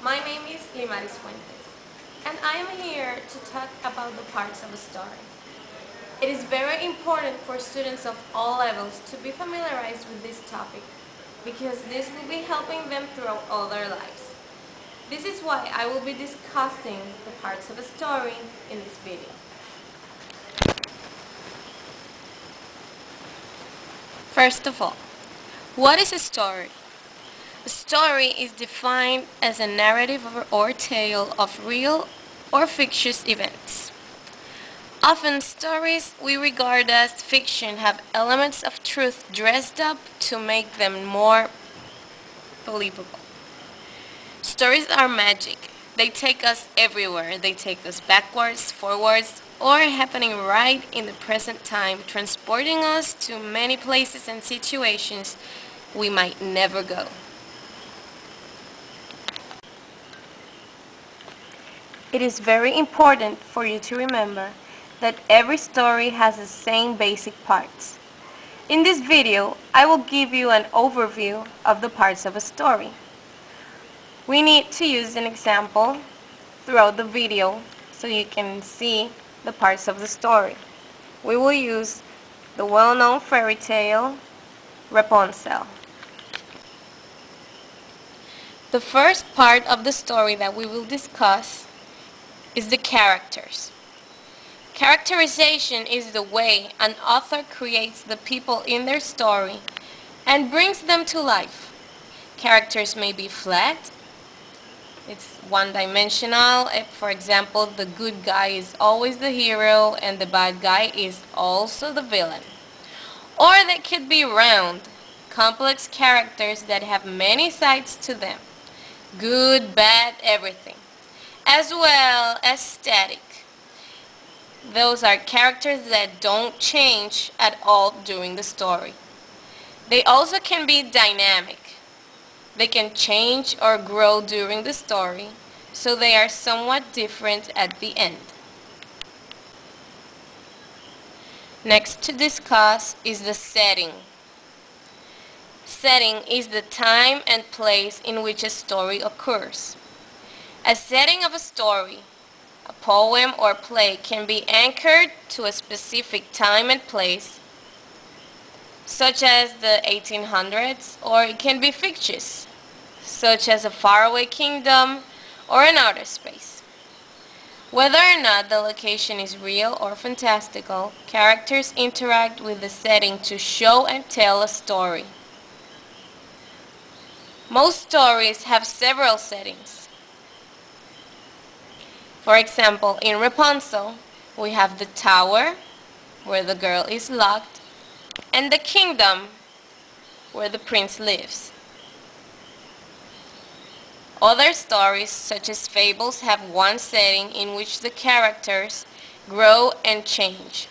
My name is Limaris Fuentes, and I am here to talk about the parts of a story. It is very important for students of all levels to be familiarized with this topic, because this will be helping them throughout all their lives. This is why I will be discussing the parts of a story in this video. First of all, what is a story? A story is defined as a narrative or tale of real or fictitious events. Often stories we regard as fiction have elements of truth dressed up to make them more believable. Stories are magic. They take us everywhere. They take us backwards, forwards, or happening right in the present time, transporting us to many places and situations we might never go. It is very important for you to remember that every story has the same basic parts. In this video, I will give you an overview of the parts of a story. We need to use an example throughout the video so you can see the parts of the story. We will use the well-known fairy tale, Rapunzel. The first part of the story that we will discuss is the characters. Characterization is the way an author creates the people in their story and brings them to life. Characters may be flat, it's one-dimensional. For example, the good guy is always the hero and the bad guy is also the villain. Or they could be round, complex characters that have many sides to them. Good, bad, everything. As well as static. Those are characters that don't change at all during the story. They also can be dynamic. They can change or grow during the story, so they are somewhat different at the end. Next to discuss is the setting. Setting is the time and place in which a story occurs. A setting of a story, a poem or play, can be anchored to a specific time and place, such as the 1800s, or it can be fictitious, such as a faraway kingdom or an outer space. Whether or not the location is real or fantastical, characters interact with the setting to show and tell a story. Most stories have several settings. For example, in Rapunzel, we have the tower, where the girl is locked, and the kingdom, where the prince lives. Other stories, such as fables, have one setting in which the characters grow and change.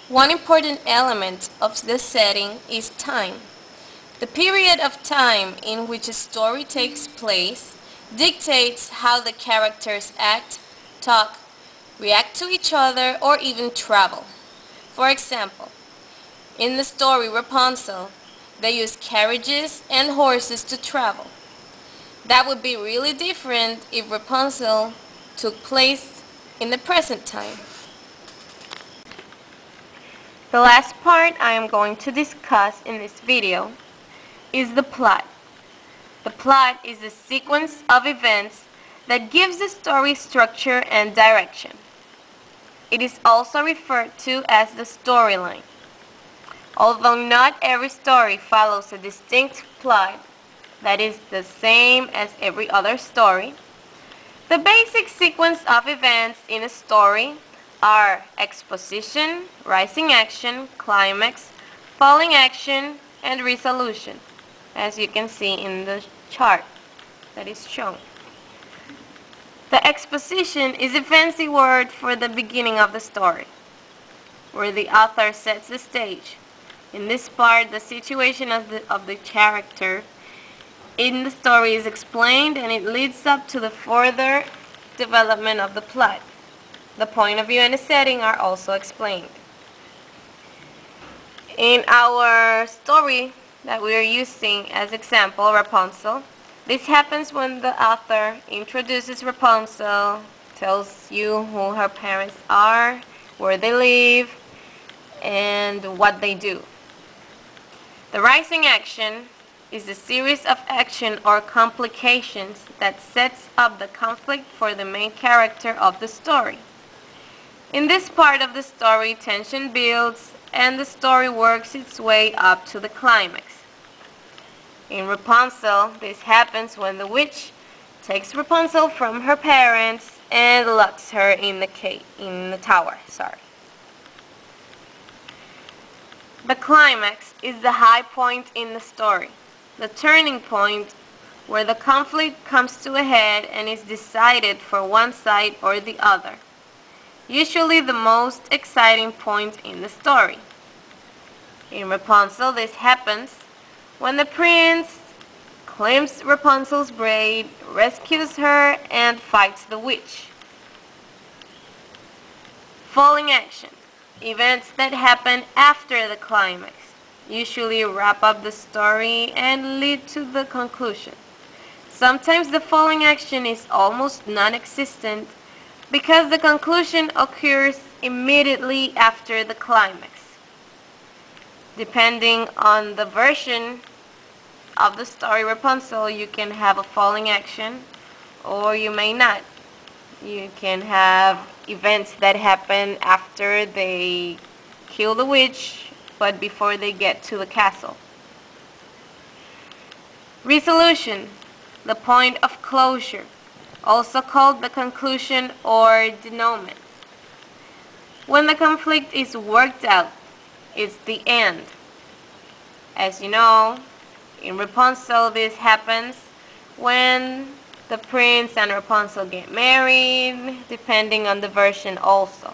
One important element of this setting is time. The period of time in which a story takes place dictates how the characters act, talk, react to each other, or even travel. For example, in the story Rapunzel, they use carriages and horses to travel. That would be really different if Rapunzel took place in the present time. The last part I am going to discuss in this video is the plot. The plot is a sequence of events that gives the story structure and direction. It is also referred to as the storyline. Although not every story follows a distinct plot that is the same as every other story, the basic sequence of events in a story are exposition, rising action, climax, falling action, and resolution, as you can see in the chart that is shown. The exposition is a fancy word for the beginning of the story, where the author sets the stage. In this part, the situation of the character in the story is explained, and it leads up to the further development of the plot. The point of view and the setting are also explained. In our story, that we are using as example, Rapunzel, this happens when the author introduces Rapunzel, tells you who her parents are, where they live, and what they do. The rising action is a series of action or complications that sets up the conflict for the main character of the story. In this part of the story, tension builds and the story works its way up to the climax. In Rapunzel, this happens when the witch takes Rapunzel from her parents and locks her in the tower. The climax is the high point in the story, the turning point where the conflict comes to a head and is decided for one side or the other. Usually the most exciting point in the story. In Rapunzel, this happens when the prince claims Rapunzel's braid, rescues her, and fights the witch. Falling action. Events that happen after the climax usually wrap up the story and lead to the conclusion. Sometimes the falling action is almost non-existent because the conclusion occurs immediately after the climax. Depending on the version of the story Rapunzel, you can have a falling action or you may not. You can have events that happen after they kill the witch but before they get to the castle. Resolution, the point of closure, also called the conclusion or denouement. When the conflict is worked out, it's the end. As you know, in Rapunzel this happens when the prince and Rapunzel get married, depending on the version also.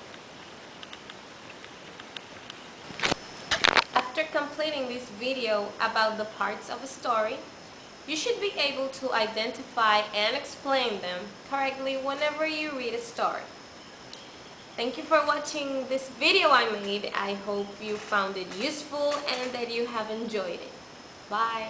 After completing this video about the parts of a story, you should be able to identify and explain them correctly whenever you read a story. Thank you for watching this video I made. I hope you found it useful and that you have enjoyed it. Bye!